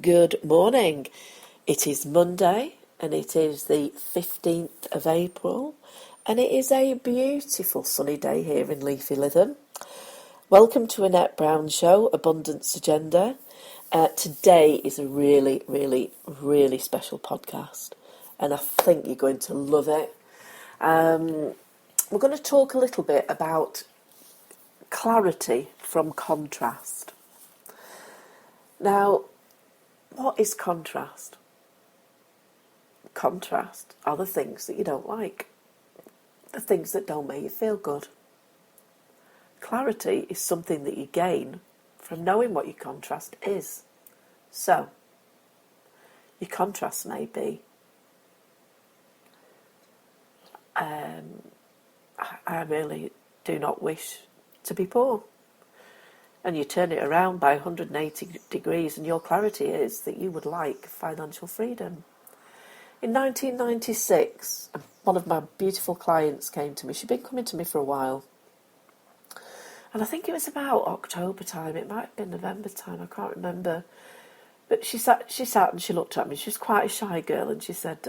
Good morning. It is Monday and it is the 15th of April and it is a beautiful sunny day here in Leafy Lytham. Welcome to Annette Brown Show, Abundance Agenda. Today is a really, really, really special podcast and I think you're going to love it. We're going to talk a little bit about clarity from contrast. Now, what is contrast? Contrast are the things that you don't like, the things that don't make you feel good. Clarity is something that you gain from knowing what your contrast is. So, your contrast may be, I really do not wish to be poor. And you turn it around by 180 degrees and your clarity is that you would like financial freedom. In 1996, one of my beautiful clients came to me. She'd been coming to me for a while. And I think it was about October time. It might have been November time. I can't remember. But she sat and she looked at me. She was quite a shy girl. And she said,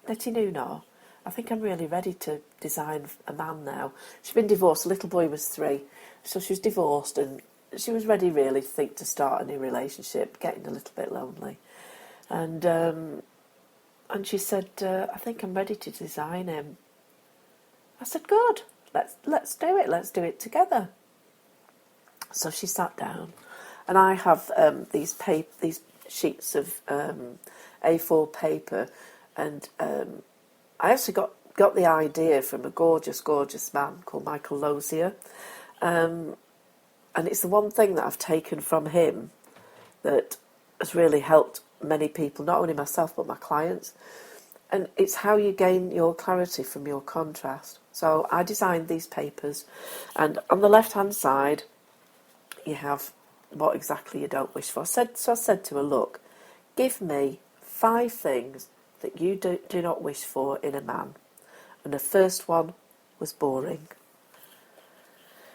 Letty Nuno, I think I'm really ready to design a man now. She'd been divorced. The little boy was 3. So she was divorced and she was ready really to start a new relationship, getting a little bit lonely. And she said, I think I'm ready to design him. I said, good, let's do it. Let's do it together. So she sat down and I have these sheets of A4 paper and I actually got the idea from a gorgeous, gorgeous man called Michael Lozier. And it's the one thing that I've taken from him that has really helped many people, not only myself but my clients. And it's how you gain your clarity from your contrast. So I designed these papers, and on the left-hand side, you have what exactly you don't wish for. So I said to her, look, give me 5 things that you do not wish for in a man. And the first one was boring.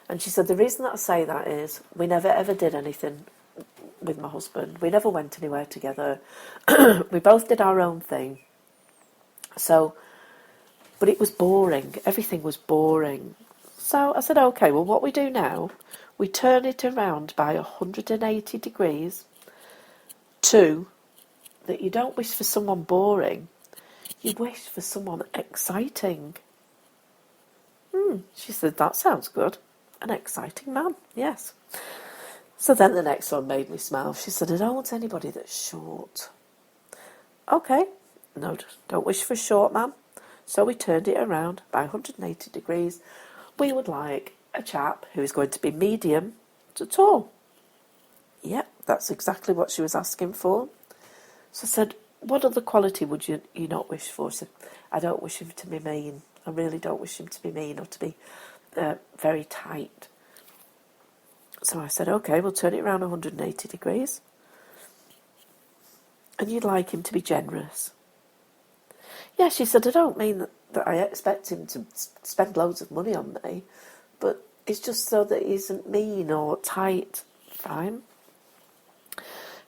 And she said, the reason that I say that is we never ever did anything with my husband. We never went anywhere together. We both did our own thing. So, but it was boring. Everything was boring. So I said, okay, well, what we do now, we turn it around by 180 degrees to that you don't wish for someone boring. You wish for someone exciting. She said, that sounds good. An exciting man, yes. So then the next one made me smile. She said, I don't want anybody that's short. Okay, no, don't wish for a short man. So we turned it around by 180 degrees. We would like a chap who is going to be medium to tall. Yep, that's exactly what she was asking for. So I said, what other quality would you not wish for? She said, I don't wish him to be mean. I really don't wish him to be mean or to be very tight. So I said, okay, we'll turn it around 180 degrees. And you'd like him to be generous. Yeah, she said, I don't mean that I expect him to spend loads of money on me, but it's just so that he isn't mean or tight. Fine.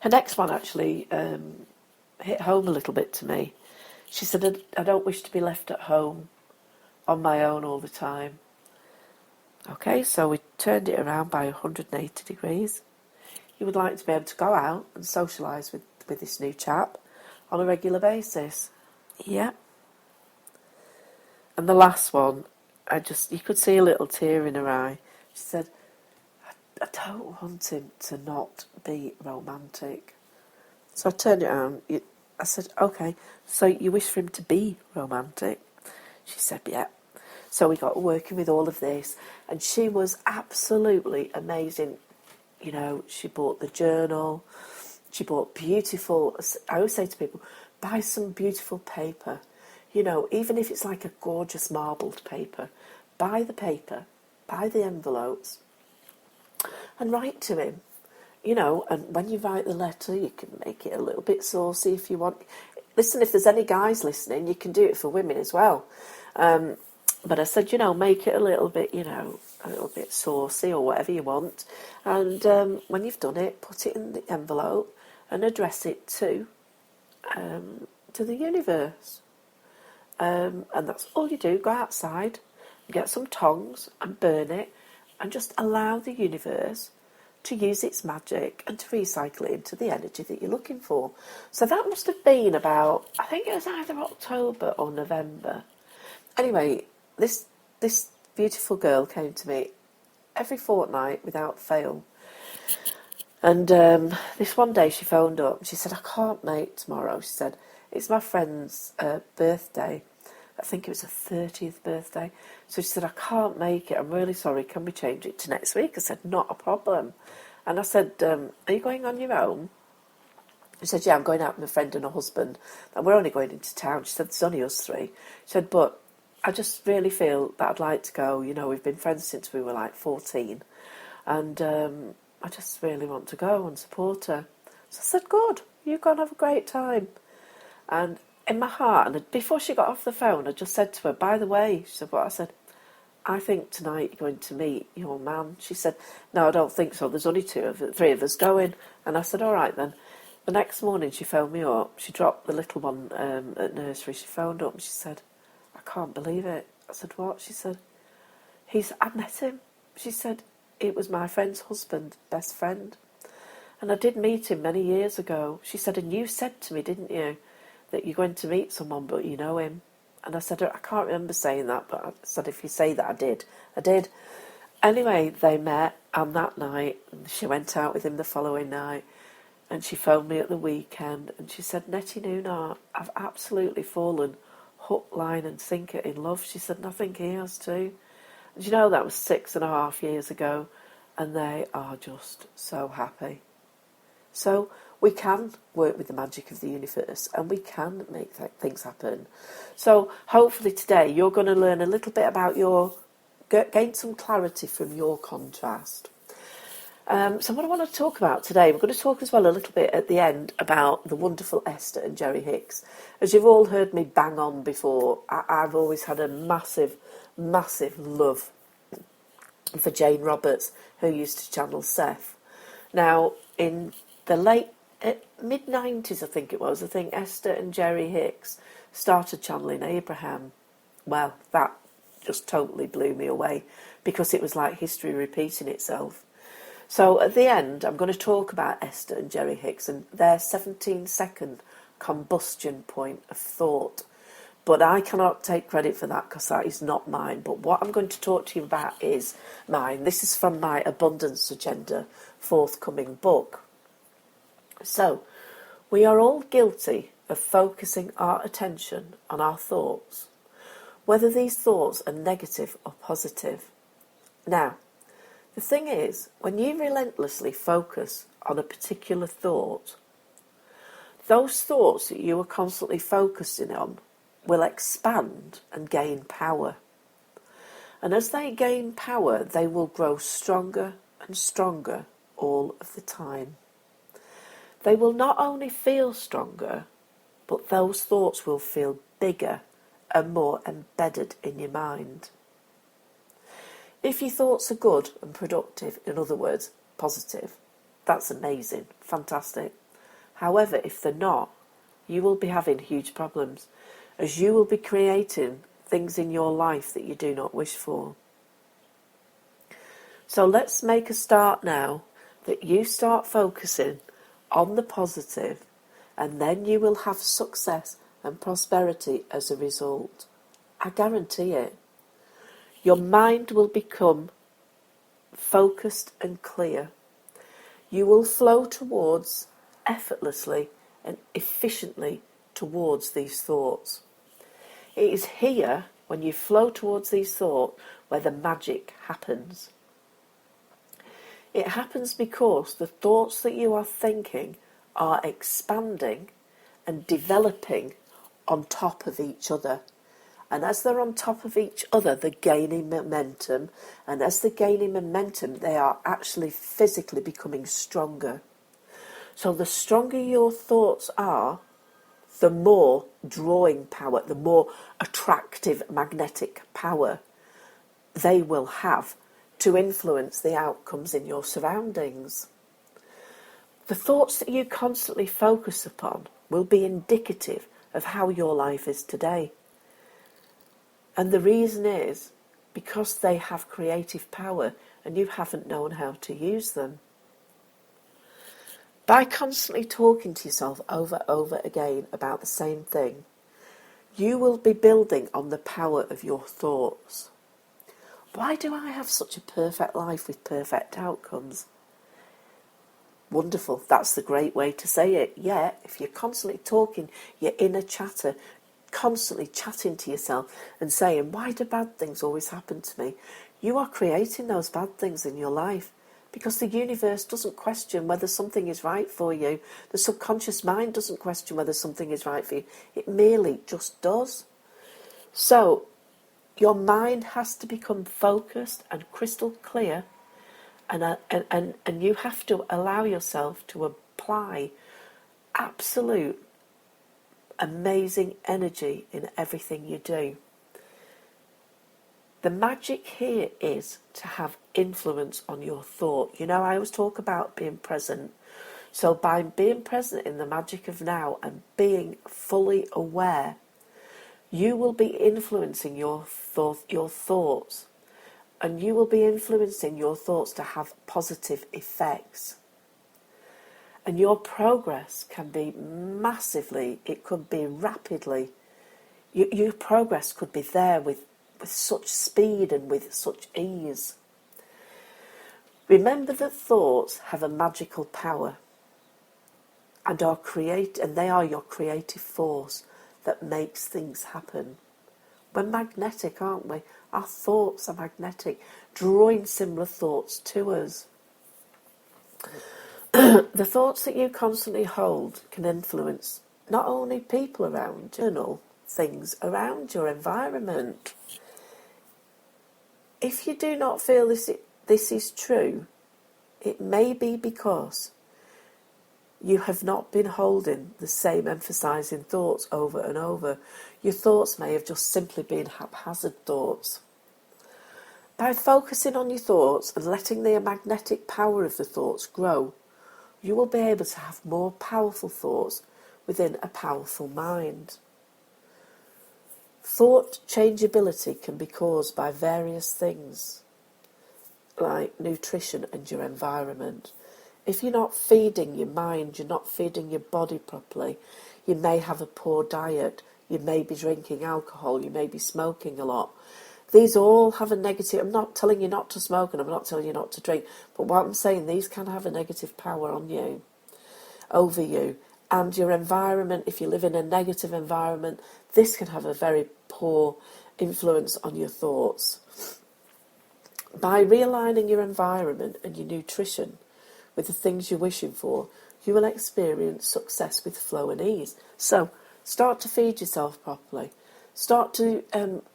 Her next one actually hit home a little bit to me. She said, I don't wish to be left at home on my own all the time. Okay, so we turned it around by 180 degrees. You would like to be able to go out and socialise with this new chap on a regular basis. Yeah. And the last one, you could see a little tear in her eye. She said, I don't want him to not be romantic. So I turned it around. I said, okay, so you wish for him to be romantic? She said, yeah. So we got working with all of this, and she was absolutely amazing. You know, she bought the journal, she bought beautiful, I always say to people, buy some beautiful paper. You know, even if it's like a gorgeous marbled paper, buy the paper, buy the envelopes, and write to him. You know, and when you write the letter, you can make it a little bit saucy if you want. Listen, if there's any guys listening, you can do it for women as well. But I said, make it a little bit, a little bit saucy or whatever you want. And when you've done it, put it in the envelope and address it to the universe. And that's all you do. Go outside, get some tongs and burn it, and just allow the universe to use its magic and to recycle it into the energy that you're looking for. So that must have been about, I think it was either October or November. Anyway, this beautiful girl came to me every fortnight without fail. And this one day she phoned up and she said, I can't make tomorrow. She said, it's my friend's birthday. I think it was her 30th birthday. So she said, I can't make it. I'm really sorry. Can we change it to next week? I said, not a problem. And I said, are you going on your own? She said, yeah, I'm going out with my friend and her husband. And we're only going into town. She said, there's only us three. She said, but I just really feel that I'd like to go. You know, we've been friends since we were like 14. And I just really want to go and support her. So I said, good, you go and have a great time. And in my heart, and before she got off the phone, I just said to her, by the way, she said, what? I said, I think tonight you're going to meet your man. She said, no, I don't think so. There's only three of us going. And I said, all right then. The next morning she phoned me up. She dropped the little one at nursery. She phoned up and she said, I can't believe it. I said, what? She said, I met him. She said, it was my friend's husband, best friend. And I did meet him many years ago. She said, and you said to me, didn't you, that you're going to meet someone but you know him? And I said, I can't remember saying that, but I said, if you say that, I did. I did. Anyway, they met, and that night, and she went out with him the following night, and she phoned me at the weekend, and she said, Nettie Noonar, I've absolutely fallen hook, line and sinker in love. She said, and I think he has too. And you know, that was 6.5 years ago, and they are just so happy. So we can work with the magic of the universe and we can make things happen. So hopefully today you're going to learn a little bit about gain some clarity from your contrast. So what I want to talk about today, we're going to talk as well a little bit at the end about the wonderful Esther and Jerry Hicks. As you've all heard me bang on before, I've always had a massive, massive love for Jane Roberts, who used to channel Seth. Now, in the mid-90s, I think it was, I think Esther and Jerry Hicks started channeling Abraham. Well, that just totally blew me away because it was like history repeating itself. So at the end, I'm going to talk about Esther and Jerry Hicks and their 17-second combustion point of thought. But I cannot take credit for that because that is not mine. But what I'm going to talk to you about is mine. This is from my Abundance Agenda forthcoming book. So, we are all guilty of focusing our attention on our thoughts, whether these thoughts are negative or positive. Now, the thing is, when you relentlessly focus on a particular thought, those thoughts that you are constantly focusing on will expand and gain power. And as they gain power, they will grow stronger and stronger all of the time. They will not only feel stronger, but those thoughts will feel bigger and more embedded in your mind. If your thoughts are good and productive, in other words, positive, that's amazing, fantastic. However, if they're not, you will be having huge problems, as you will be creating things in your life that you do not wish for. So let's make a start now that you start focusing on the positive, and then you will have success and prosperity as a result. I guarantee it. Your mind will become focused and clear. You will flow effortlessly and efficiently towards these thoughts. It is here, when you flow towards these thoughts, where the magic happens. It happens because the thoughts that you are thinking are expanding and developing on top of each other. And as they're on top of each other, they're gaining momentum. And as they're gaining momentum, they are actually physically becoming stronger. So the stronger your thoughts are, the more drawing power, the more attractive magnetic power they will have to influence the outcomes in your surroundings. The thoughts that you constantly focus upon will be indicative of how your life is today. And the reason is because they have creative power and you haven't known how to use them. By constantly talking to yourself over and over again about the same thing, you will be building on the power of your thoughts. Why do I have such a perfect life with perfect outcomes? Wonderful, that's the great way to say it. Yeah, if you're constantly talking, your inner chatter, constantly chatting to yourself and saying, why do bad things always happen to me? You are creating those bad things in your life because the universe doesn't question whether something is right for you. The subconscious mind doesn't question whether something is right for you. It merely just does. So your mind has to become focused and crystal clear, and you have to allow yourself to apply absolute amazing energy in everything you do. The magic here is to have influence on your thought. You know, I always talk about being present. So by being present in the magic of now and being fully aware, you will be influencing your thoughts, and you will be influencing your thoughts to have positive effects. And your progress can be massively, it could be rapidly. Your progress could be there with such speed and with such ease. Remember that thoughts have a magical power and they are your creative force that makes things happen. We're magnetic, aren't we? Our thoughts are magnetic, drawing similar thoughts to us. The thoughts that you constantly hold can influence not only people around you, things around your environment. If you do not feel this is true, it may be because you have not been holding the same emphasising thoughts over and over. Your thoughts may have just simply been haphazard thoughts. By focusing on your thoughts and letting the magnetic power of the thoughts grow, you will be able to have more powerful thoughts within a powerful mind. Thought changeability can be caused by various things, like nutrition and your environment. If you're not feeding your mind, you're not feeding your body properly, you may have a poor diet, you may be drinking alcohol, you may be smoking a lot. These all have a negative, I'm not telling you not to smoke and I'm not telling you not to drink, but what I'm saying, these can have a negative power on you, over you. And your environment, if you live in a negative environment, this can have a very poor influence on your thoughts. By realigning your environment and your nutrition with the things you're wishing for, you will experience success with flow and ease. So, start to feed yourself properly. Start to,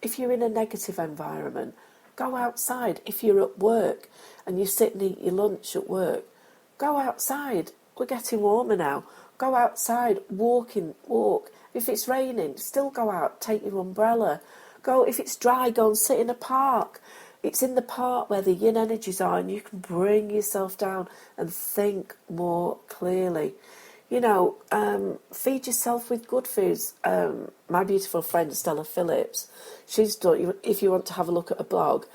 if you're in a negative environment, go outside. If you're at work and you sit and eat your lunch at work, go outside. We're getting warmer now. Go outside, walk. If it's raining, still go out, take your umbrella. Go, if it's dry, go and sit in a park. It's in the park where the yin energies are, and you can bring yourself down and think more clearly. You know, feed yourself with good foods. My beautiful friend Stella Phillips, she's done, if you want to have a look at her blog,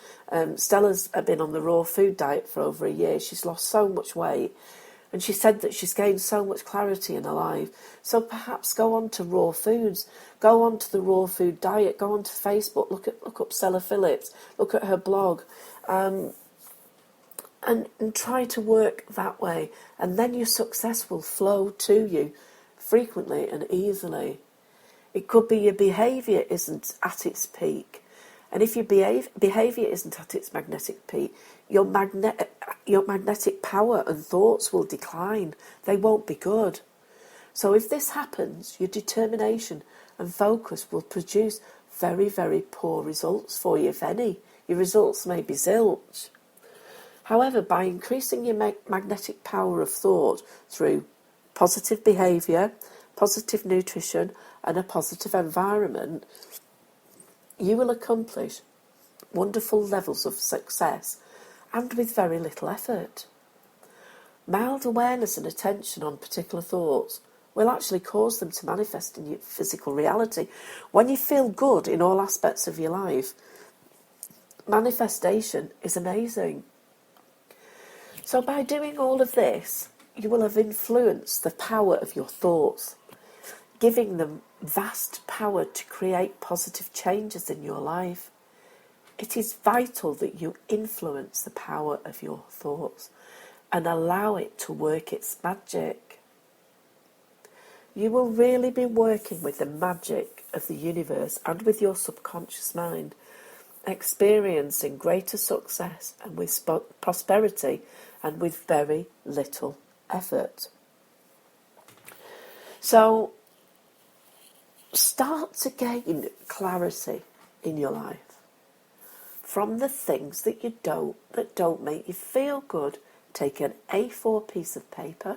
Stella's been on the raw food diet for over a year. She's lost so much weight, and she said that she's gained so much clarity in her life. So perhaps go on to raw foods, go on to the raw food diet, go on to Facebook, look up Stella Phillips, look at her blog, and try to work that way, and then your success will flow to you frequently and easily. It could be your behaviour isn't at its peak, and if your behaviour isn't at its magnetic peak, your magnetic power and thoughts will decline. They won't be good. So if this happens, your determination and focus will produce very, very poor results for you, if any. Your results may be zilch. However, by increasing your magnetic power of thought through positive behaviour, positive nutrition and a positive environment, you will accomplish wonderful levels of success and with very little effort. Mild awareness and attention on particular thoughts will actually cause them to manifest in your physical reality. When you feel good in all aspects of your life, manifestation is amazing. So by doing all of this, you will have influenced the power of your thoughts, giving them vast power to create positive changes in your life. It is vital that you influence the power of your thoughts and allow it to work its magic. You will really be working with the magic of the universe and with your subconscious mind, experiencing greater success and with prosperity and with very little effort. So start to gain clarity in your life from the things that don't make you feel good. Take an A4 piece of paper,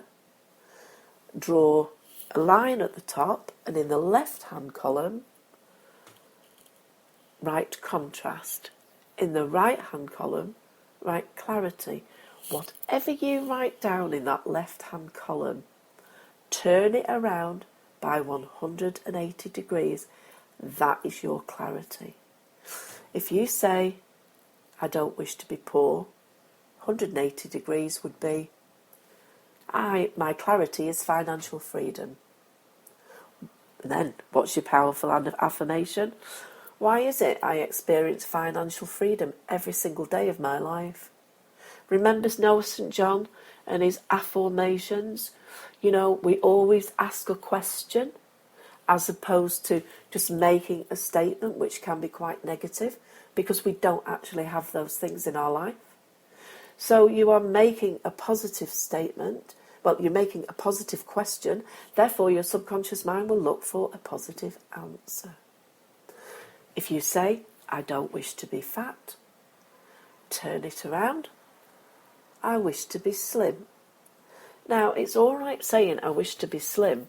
draw a line at the top, and in the left hand column write contrast. In the right hand column write clarity. Whatever you write down in that left hand column, turn it around by 180 degrees. That is your clarity. If you say, I don't wish to be poor, 180 degrees would be, my clarity is financial freedom. And then, what's your powerful affirmation? Why is it I experience financial freedom every single day of my life? Remember Noah St. John and his affirmations? You know, we always ask a question as opposed to just making a statement, which can be quite negative because we don't actually have those things in our life. So you are making a positive statement. Well, you're making a positive question. Therefore, your subconscious mind will look for a positive answer. If you say, I don't wish to be fat, turn it around. I wish to be slim. Now, it's all right saying I wish to be slim,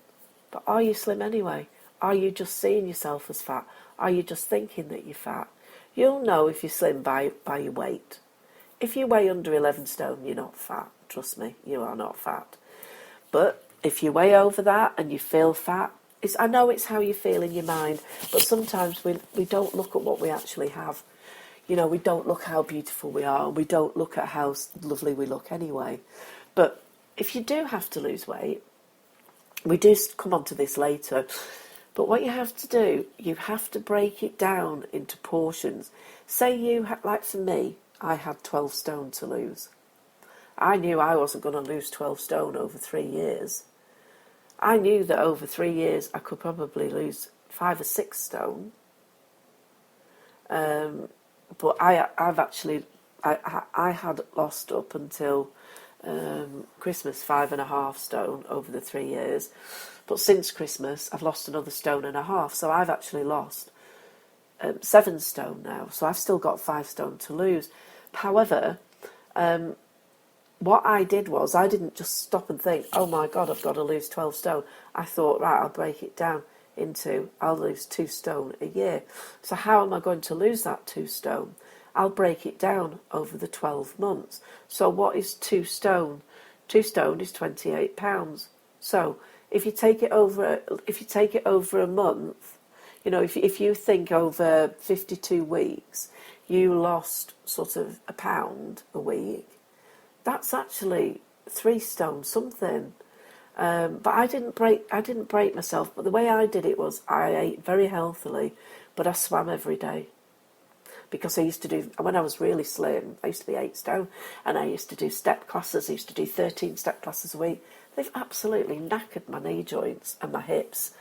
but are you slim anyway? Are you just seeing yourself as fat? Are you just thinking that you're fat? You'll know if you're slim by your weight. If you weigh under 11 stone, you're not fat. Trust me, you are not fat. But if you weigh over that and you feel fat, I know it's how you feel in your mind, but sometimes we don't look at what we actually have. You know, we don't look how beautiful we are, and we don't look at how lovely we look anyway. But if you do have to lose weight, we do come on to this later, but what you have to do, you have to break it down into portions. Say like for me, I had 12 stone to lose. I knew I wasn't going to lose 12 stone over 3 years. I knew that over 3 years I could probably lose 5 or 6 stone. But I had lost up until Christmas 5.5 stone over the 3 years. But since Christmas, I've lost another 1.5 stone. So I've actually lost 7 stone now. So I've still got 5 stone to lose. However, what I did was I didn't just stop and think, oh my God, I've got to lose 12 stone. I thought, right, I'll break it down into, I'll lose 2 stone a year. So how am I going to lose that 2 stone? I'll break it down over the 12 months. So what is 2 stone? 2 stone is £28. So if you take it over a month, you know, if you think over 52 weeks, you lost sort of £1 a week. That's actually 3 stone something. But I didn't break myself. But the way I did it was I ate very healthily, but I swam every day. Because I used to do, when I was really slim, I used to be 8 stone, and I used to do step classes. I used to do 13 step classes a week. They've absolutely knackered my knee joints and my hips.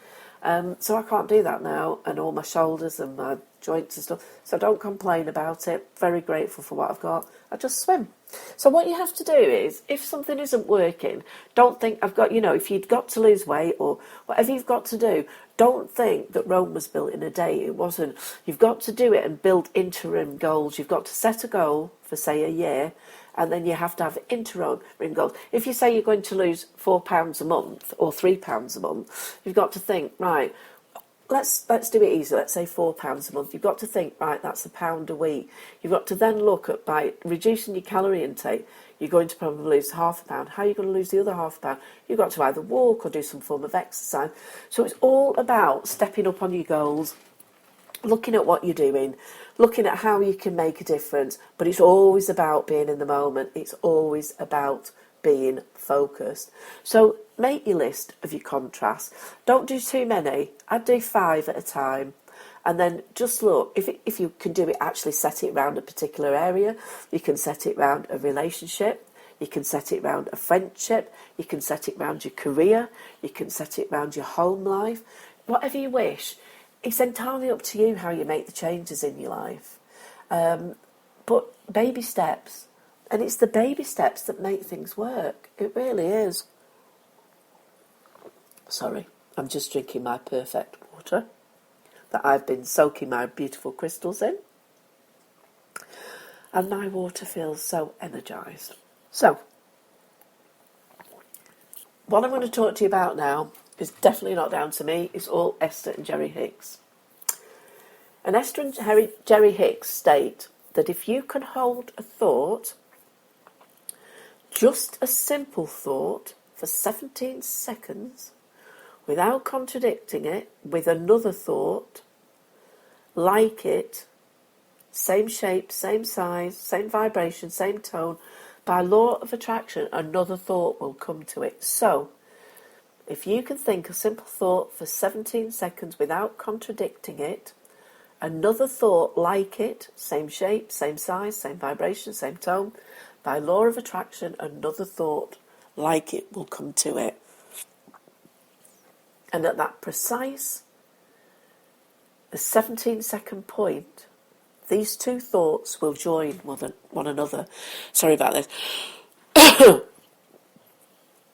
So I can't do that now, and all my shoulders and my joints and stuff. So don't complain about it. Very grateful for what I've got. I just swim. So what you have to do is, if something isn't working, don't think if you've got to lose weight or whatever you've got to do, don't think that Rome was built in a day. It wasn't. You've got to do it and build interim goals. You've got to set a goal for, say, a year, and then you have to have interim goals. If you say you're going to lose £4 a month or £3 a month, you've got to think, right, let's do it easy. Let's say £4 a month. You've got to think, right, that's £1 a week. You've got to then look at, by reducing your calorie intake, You're going to probably lose half a pound. How are you going to lose the other half a pound? You've got to either walk or do some form of exercise. So it's all about stepping up on your goals, looking at what you're doing, looking at how you can make a difference, but it's always about being in the moment. It's always about being focused. So make your list of your contrasts. Don't do too many. I'd do 5 at a time. And then just look, if you can do it, actually set it around a particular area. You can set it around a relationship. You can set it around a friendship. You can set it around your career. You can set it around your home life. Whatever you wish. It's entirely up to you how you make the changes in your life. But baby steps. And it's the baby steps that make things work. It really is. Sorry, I'm just drinking my perfect water that I've been soaking my beautiful crystals in. And my water feels so energised. So, what I'm going to talk to you about now is definitely not down to me. It's all Esther and Jerry Hicks. And Esther and Jerry Hicks state that if you can hold a thought, just a simple thought, for 17 seconds, without contradicting it with another thought, like it, same shape, same size, same vibration, same tone, by law of attraction, another thought will come to it. So, if you can think a simple thought for 17 seconds without contradicting it, another thought like it, same shape, same size, same vibration, same tone, by law of attraction, another thought like it will come to it. And at that precise, the 17-second point, these two thoughts will join one another. Sorry about this.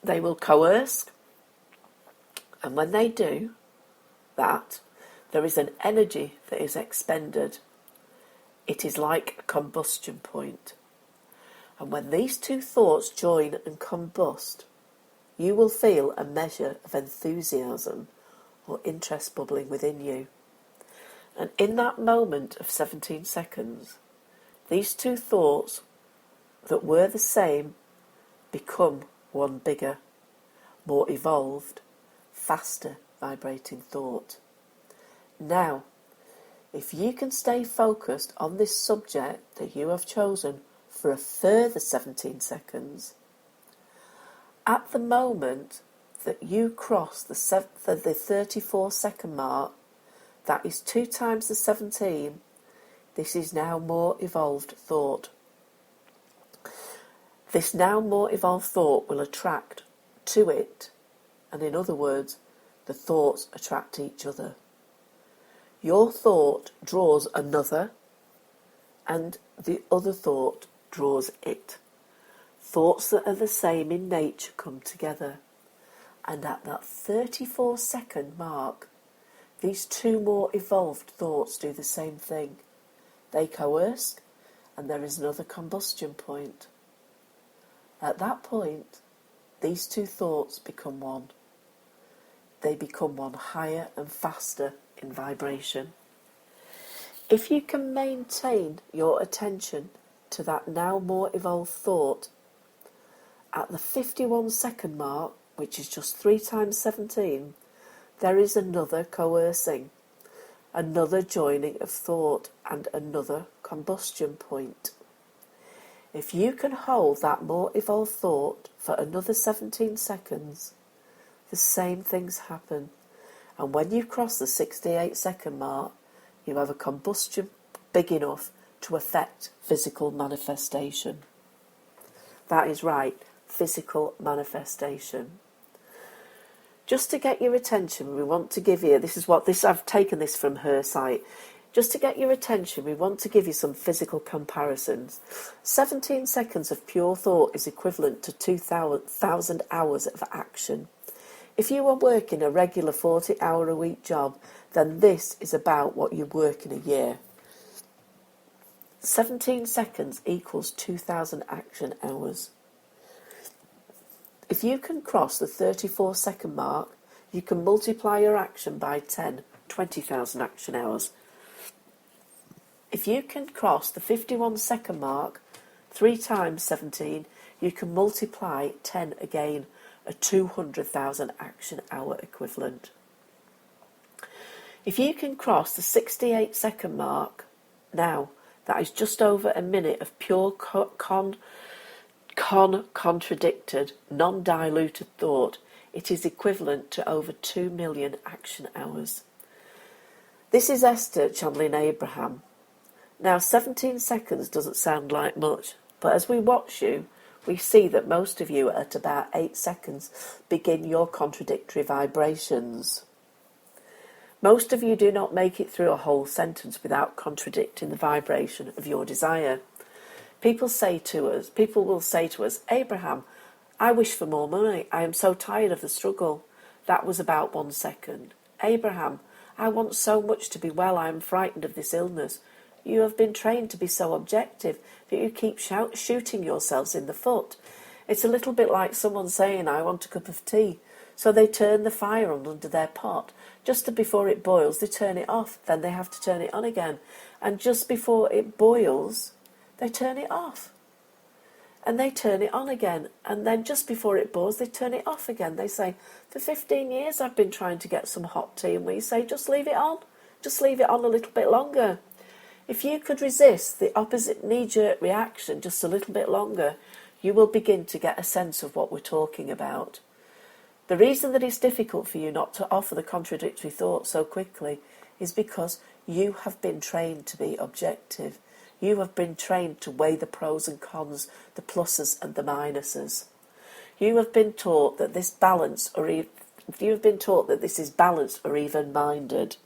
They will coerce, and when they do that, there is an energy that is expended. It is like a combustion point. And when these two thoughts join and combust, you will feel a measure of enthusiasm or interest bubbling within you. And in that moment of 17 seconds, these two thoughts that were the same become one bigger, more evolved, faster vibrating thought. Now, if you can stay focused on this subject that you have chosen for a further 17 seconds, at the moment that you cross the 34-second mark, that is 2 times the 17, this is now more evolved thought. This now more evolved thought will attract to it, and in other words, the thoughts attract each other. Your thought draws another, and the other thought draws it. Thoughts that are the same in nature come together, and at that 34-second mark, these two more evolved thoughts do the same thing. They coerce, and there is another combustion point. At that point, these two thoughts become one. They become one higher and faster in vibration. If you can maintain your attention to that now more evolved thought, at the 51-second mark, which is just 3 times 17, there is another coercing, another joining of thought, and another combustion point. If you can hold that more evolved thought for another 17 seconds, the same things happen. And when you cross the 68-second mark, you have a combustion big enough to affect physical manifestation. That is right, physical manifestation. Just to get your attention, we want to give you, I've taken this from her site. Just to get your attention, we want to give you some physical comparisons. 17 seconds of pure thought is equivalent to 2,000 hours of action. If you are working a regular 40-hour-a-week job, then this is about what you work in a year. 17 seconds equals 2,000 action hours. If you can cross the 34-second mark, you can multiply your action by 10, 20,000 action hours. If you can cross the 51-second mark, 3 times 17, you can multiply 10 again, a 200,000 action hour equivalent. If you can cross the 68-second mark, now that is just over a minute of pure contradicted, non-diluted thought. It is equivalent to over 2 million action hours. This is Esther channeling Abraham. Now, 17 seconds doesn't sound like much, but as we watch you, we see that most of you at about 8 seconds begin your contradictory vibrations. Most of you do not make it through a whole sentence without contradicting the vibration of your desire. People will say to us, Abraham, I wish for more money. I am so tired of the struggle. That was about 1 second. Abraham, I want so much to be well. I am frightened of this illness. You have been trained to be so objective that you keep shooting yourselves in the foot. It's a little bit like someone saying, I want a cup of tea. So they turn the fire on under their pot. Just before it boils, they turn it off. Then they have to turn it on again. And just before it boils, they turn it off. And they turn it on again. And then just before it boils, they turn it off again. They say, for 15 years I've been trying to get some hot tea. And we say, just leave it on. Just leave it on a little bit longer. If you could resist the opposite knee-jerk reaction just a little bit longer, you will begin to get a sense of what we're talking about. The reason that it's difficult for you not to offer the contradictory thought so quickly is because you have been trained to be objective. You have been trained to weigh the pros and cons, the pluses and the minuses. You have been taught that this is balanced or even-minded.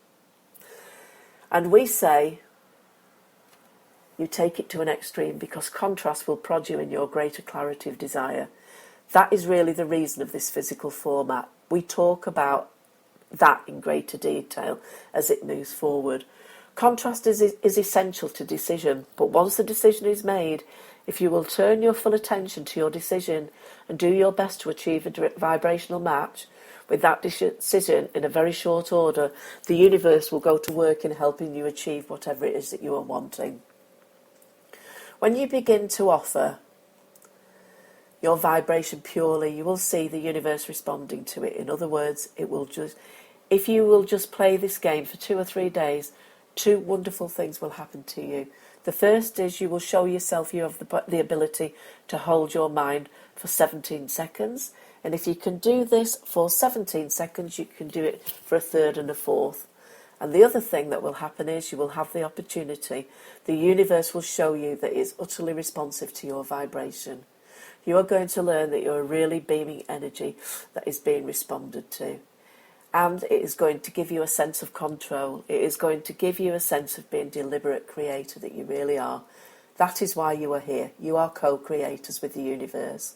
And we say, you take it to an extreme because contrast will prod you in your greater clarity of desire. That is really the reason of this physical format. We talk about that in greater detail as it moves forward. Contrast is essential to decision, but once the decision is made, if you will turn your full attention to your decision and do your best to achieve a vibrational match with that decision in a very short order, the universe will go to work in helping you achieve whatever it is that you are wanting. When you begin to offer your vibration purely, you will see the universe responding to it. In other words, if you will just play this game for 2 or 3 days, 2 wonderful things will happen to you. The first is you will show yourself you have the ability to hold your mind for 17 seconds. And if you can do this for 17 seconds, you can do it for a third and a fourth. And the other thing that will happen is you will have the opportunity. The universe will show you that it's utterly responsive to your vibration. You are going to learn that you're a really beaming energy that is being responded to. And it is going to give you a sense of control. It is going to give you a sense of being deliberate creator that you really are. That is why you are here. You are co-creators with the universe.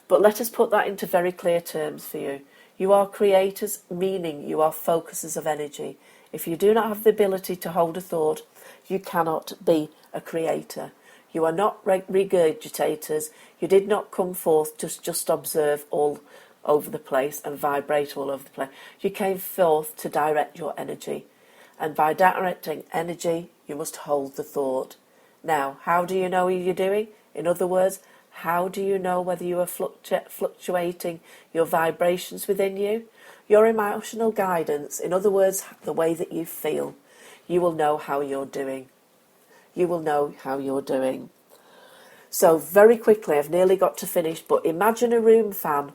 But let us put that into very clear terms for you. You are creators, meaning you are focusers of energy. If you do not have the ability to hold a thought, you cannot be a creator. You are not regurgitators. You did not come forth to just observe all over the place and vibrate all over the place. You came forth to direct your energy. And by directing energy, you must hold the thought. Now, how do you know what you're doing? In other words, how do you know whether you are fluctuating your vibrations within you? Your emotional guidance, in other words, the way that you feel, you will know how you're doing. You will know how you're doing. So very quickly, I've nearly got to finish, but imagine a room fan.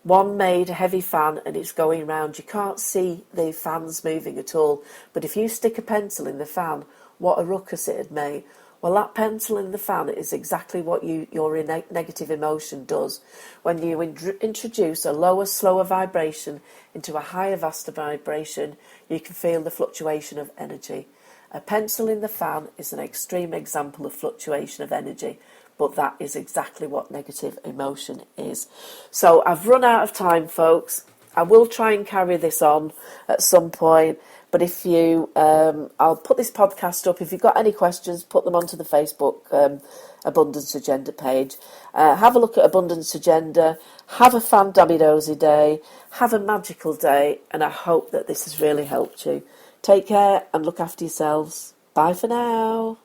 One made a heavy fan and it's going round. You can't see the fans moving at all. But if you stick a pencil in the fan, what a ruckus it had made. Well, that pencil in the fan is exactly what your negative emotion does. When you introduce a lower, slower vibration into a higher, vaster vibration, you can feel the fluctuation of energy. A pencil in the fan is an extreme example of fluctuation of energy, but that is exactly what negative emotion is. So I've run out of time, folks. I will try and carry this on at some point. But if you, I'll put this podcast up. If you've got any questions, put them onto the Facebook Abundance Agenda page. Have a look at Abundance Agenda. Have a fan-dabby-dozy day. Have a magical day. And I hope that this has really helped you. Take care and look after yourselves. Bye for now.